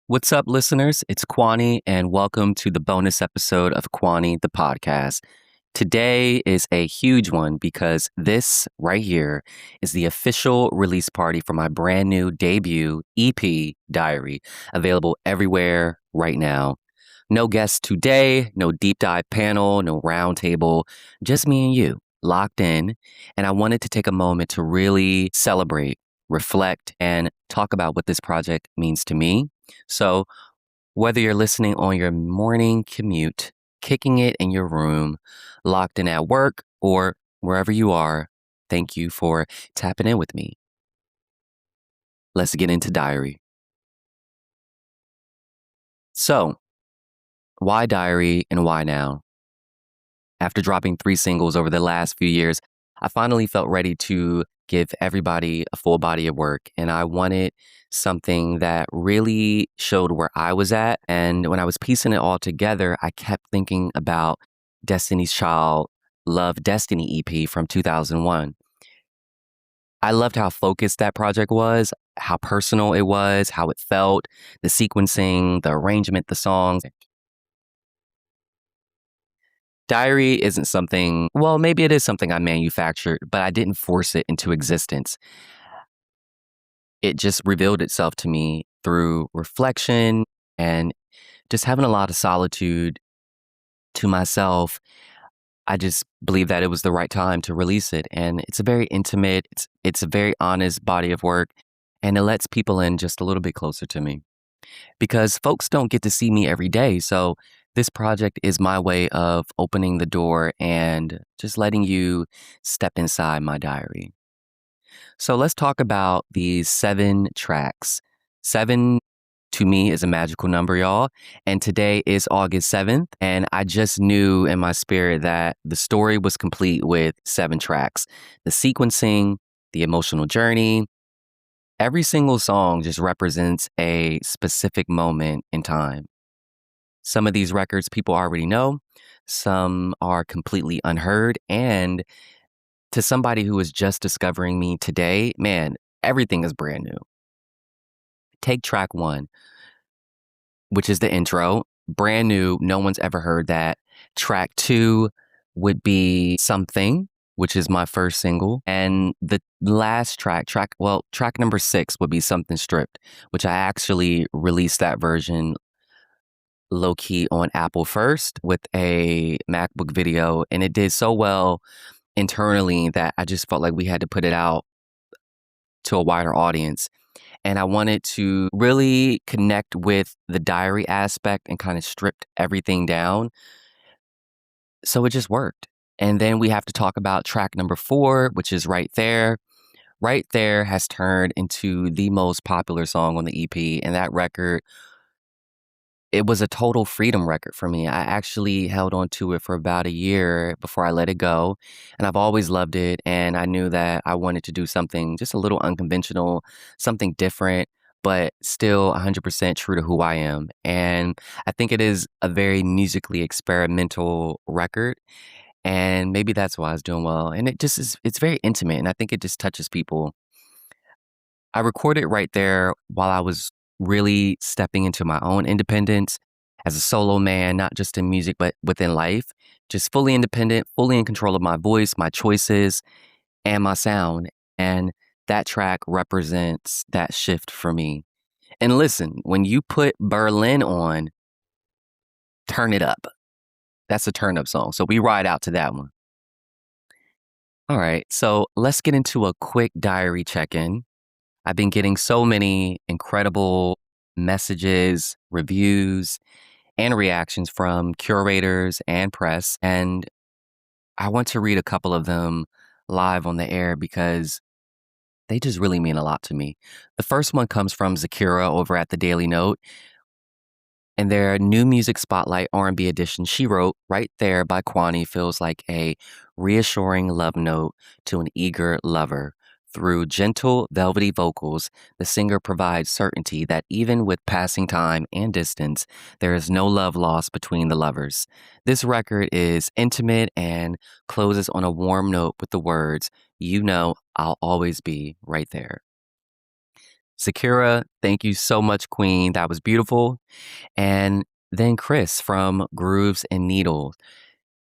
What's up, listeners? It's Quanie, and welcome to the bonus episode of Quanie, the podcast. Today is a huge one because this right here is the official release party for my brand new debut EP, Diary, available everywhere right now. No guests today, no deep dive panel, no round table, just me and you, locked in. And I wanted to take a moment to really celebrate, reflect, and talk about what this project means to me. So, whether you're listening on your morning commute, kicking it in your room, locked in at work, or wherever you are, thank you for tapping in with me. Let's get into Diary. So, why Diary and why now? After dropping 3 singles over the last few years, I finally felt ready to give everybody a full body of work. And I wanted something that really showed where I was at. And when I was piecing it all together, I kept thinking about Destiny's Child Love Destiny EP from 2001. I loved how focused that project was, how personal it was, how it felt, the sequencing, the arrangement, the songs. Diary isn't something, well, maybe it is something I manufactured, but I didn't force it into existence. It just revealed itself to me through reflection and just having a lot of solitude to myself. I just believe that it was the right time to release it. And it's a very intimate, it's a very honest body of work, and it lets people in just a little bit closer to me because folks don't get to see me every day. So this project is my way of opening the door and just letting you step inside my diary. So let's talk about these 7 tracks. 7 to me is a magical number, y'all. And today is August 7th. And I just knew in my spirit that the story was complete with 7 tracks. The sequencing, the emotional journey, every single song just represents a specific moment in time. Some of these records people already know, some are completely unheard. And to somebody who is just discovering me today, man, everything is brand new. Take track 1, which is the intro. Brand new. No one's ever heard that. Track 2 would be Something, which is my first single. And the last track number 6 would be Something Stripped, which I actually released that version low key on Apple first with a MacBook video. And it did so well internally that I just felt like we had to put it out to a wider audience. And I wanted to really connect with the diary aspect and kind of stripped everything down. So it just worked. And then we have to talk about track number 4, which is Right There. Right There has turned into the most popular song on the EP. And that record, it was a total freedom record for me. I actually held on to it for about a year before I let it go. And I've always loved it. And I knew that I wanted to do something just a little unconventional, something different, but still 100% true to who I am. And I think it is a very musically experimental record. And maybe that's why it's doing well. And it just is, it's very intimate. And I think it just touches people. I recorded Right There while I was really stepping into my own independence as a solo man, not just in music, but within life. Just fully independent, fully in control of my voice, my choices, and my sound. And that track represents that shift for me. And listen, when you put Berlin on, turn it up. That's a turn up song. So we ride out to that one. All right. So let's get into a quick diary check in. I've been getting so many incredible messages, reviews, and reactions from curators and press. And I want to read a couple of them live on the air because they just really mean a lot to me. The first one comes from Zakira over at the Daily Note. And their new music spotlight R&B edition, she wrote, Right There by Quanie feels like a reassuring love note to an eager lover. Through gentle, velvety vocals, the singer provides certainty that even with passing time and distance, there is no love lost between the lovers. This record is intimate and closes on a warm note with the words, You know, I'll always be right there. Sakura, thank you so much, Queen. That was beautiful. And then Chris from Grooves and Needles.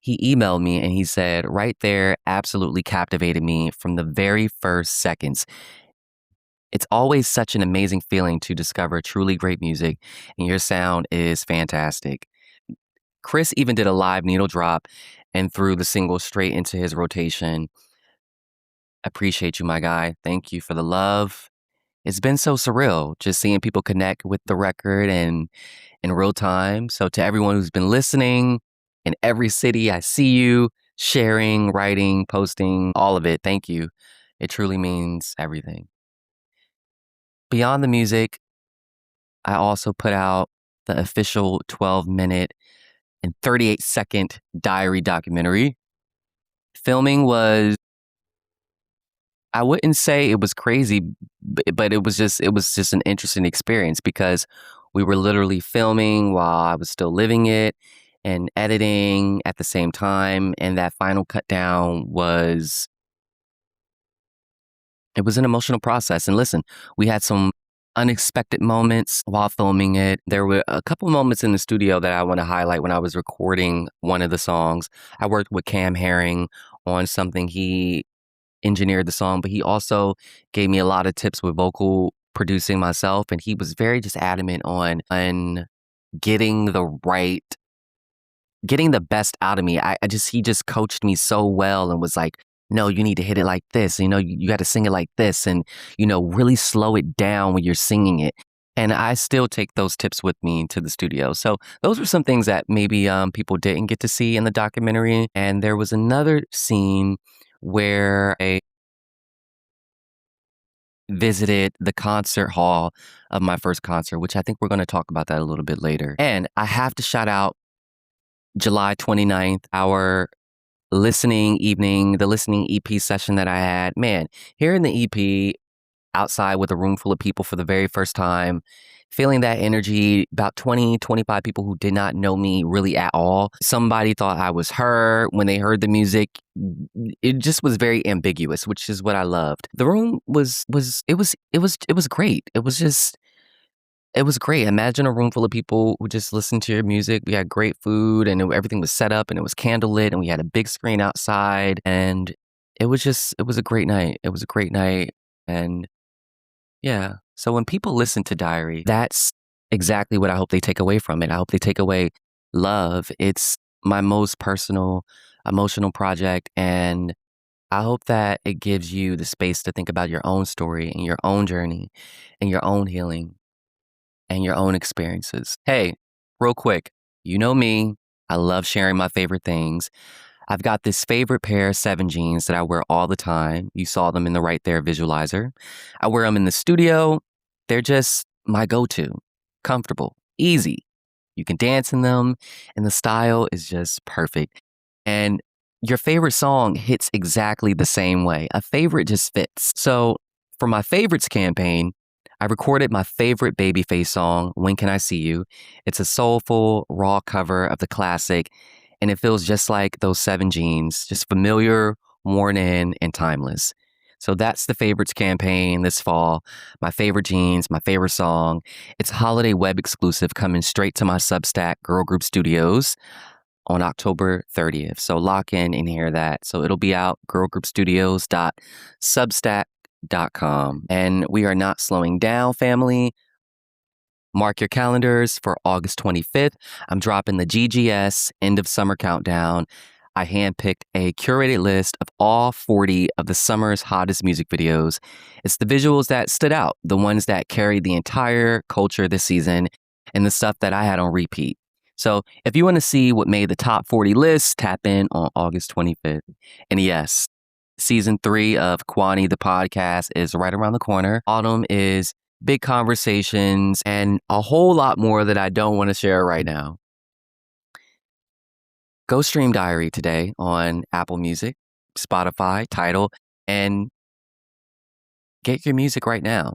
He emailed me and he said, right there, absolutely captivated me from the very first seconds. It's always such an amazing feeling to discover truly great music, and your sound is fantastic. Chris even did a live needle drop and threw the single straight into his rotation. Appreciate you, my guy. Thank you for the love. It's been so surreal just seeing people connect with the record and in real time. So to everyone who's been listening in every city, I see you sharing, writing, posting, all of it. Thank you. It truly means everything. Beyond the music, I also put out the official 12-minute and 38-second diary documentary. Filming was, I wouldn't say it was crazy, but it was just an interesting experience because we were literally filming while I was still living it and editing at the same time. And that final cut down was, it was an emotional process. And listen, we had some unexpected moments while filming it. There were a couple moments in the studio that I want to highlight when I was recording one of the songs. I worked with Cam Herring on something. He engineered the song, but he also gave me a lot of tips with vocal producing myself. And he was very just adamant on getting getting the best out of me. He just coached me so well and was like, no, you need to hit it like this. You got to sing it like this and, really slow it down when you're singing it. And I still take those tips with me to the studio. So those were some things that maybe people didn't get to see in the documentary. And there was another scene where I visited the concert hall of my first concert, which I think we're going to talk about that a little bit later. And I have to shout out July 29th, our the listening EP session that I had. Man, hearing the EP outside with a room full of people for the very first time, feeling that energy, about 20, 25 people who did not know me really at all. Somebody thought I was her when they heard the music. It just was very ambiguous, which is what I loved. The room was great. It was great. Imagine a room full of people who just listened to your music. We had great food and everything was set up and it was candlelit and we had a big screen outside and it was a great night. It was a great night. And yeah. So when people listen to Diary, that's exactly what I hope they take away from it. I hope they take away love. It's my most personal, emotional project. And I hope that it gives you the space to think about your own story and your own journey and your own healing and your own experiences. Hey, real quick, you know me. I love sharing my favorite things. I've got this favorite pair of 7 jeans that I wear all the time. You saw them in the right there visualizer. I wear them in the studio. They're just my go-to. Comfortable, easy. You can dance in them, and the style is just perfect. And your favorite song hits exactly the same way. A favorite just fits. So for my favorites campaign, I recorded my favorite Babyface song, When Can I See You? It's a soulful, raw cover of the classic, and it feels just like those 7 jeans, just familiar, worn in, and timeless. So that's the favorites campaign this fall. My favorite jeans, my favorite song. It's a holiday web exclusive coming straight to my Substack, Girl Group Studios, on October 30th. So lock in and hear that. So it'll be out, girlgroupstudios.substack.com. And we are not slowing down, family. Mark your calendars for August 25th. I'm dropping the GGS End of Summer Countdown. I handpicked a curated list of all 40 of the summer's hottest music videos. It's the visuals that stood out, the ones that carried the entire culture this season, and the stuff that I had on repeat. So if you want to see what made the top 40 list, tap in on August 25th. And yes, season 3 of Quanie, the podcast, is right around the corner. Autumn is big conversations and a whole lot more that I don't want to share right now. Go stream Diary today on Apple Music, Spotify, Tidal, and get your music right now.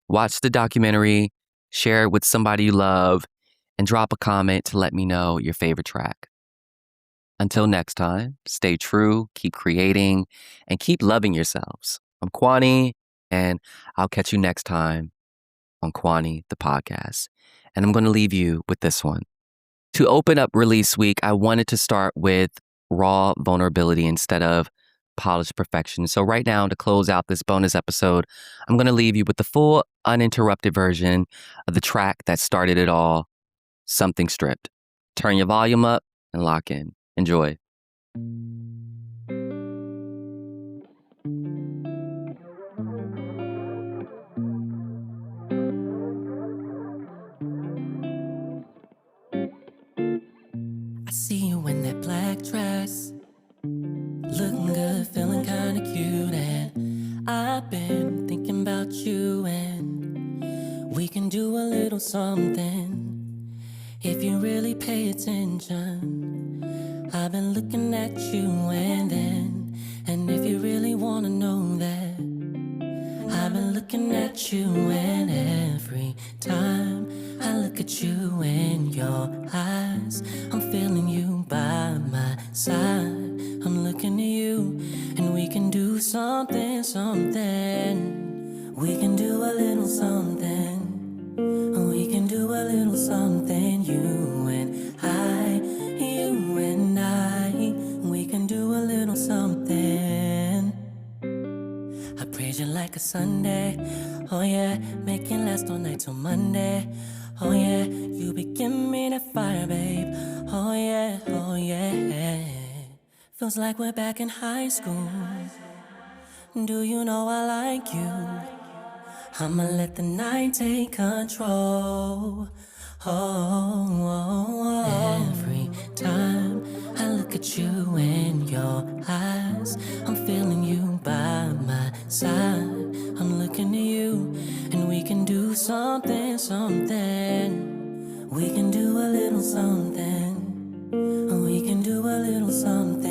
Watch the documentary, share it with somebody you love, and drop a comment to let me know your favorite track. Until next time, stay true, keep creating, and keep loving yourselves. I'm Quanie, and I'll catch you next time on Quanie, the podcast. And I'm going to leave you with this one. To open up release week, I wanted to start with raw vulnerability instead of polished perfection. So right now, to close out this bonus episode, I'm going to leave you with the full uninterrupted version of the track that started it all, Something Stripped. Turn your volume up and lock in. Enjoy. I see you in that black dress, looking good, feeling kinda cute, and I've been thinking about you, and we can do a little something if you really pay attention. I've been looking at you, and if you really wanna know that, I've been looking at you, and every time I look at you in your eyes, I'm feeling you by my side. I'm looking at you, and we can do something, something. We can do a little something. We can do a little something, you and I, you and I. We can do a little something. I praise you like a Sunday, oh yeah. Make it last all night till Monday, oh yeah. You be giving me that fire, babe, oh yeah, oh yeah. Feels like we're back in high school. Do you know I like you? I'ma let the night take control. Every time I look at you in your eyes, I'm feeling you by my side. I'm looking at you, and we can do something, something. We can do a little something. We can do a little something.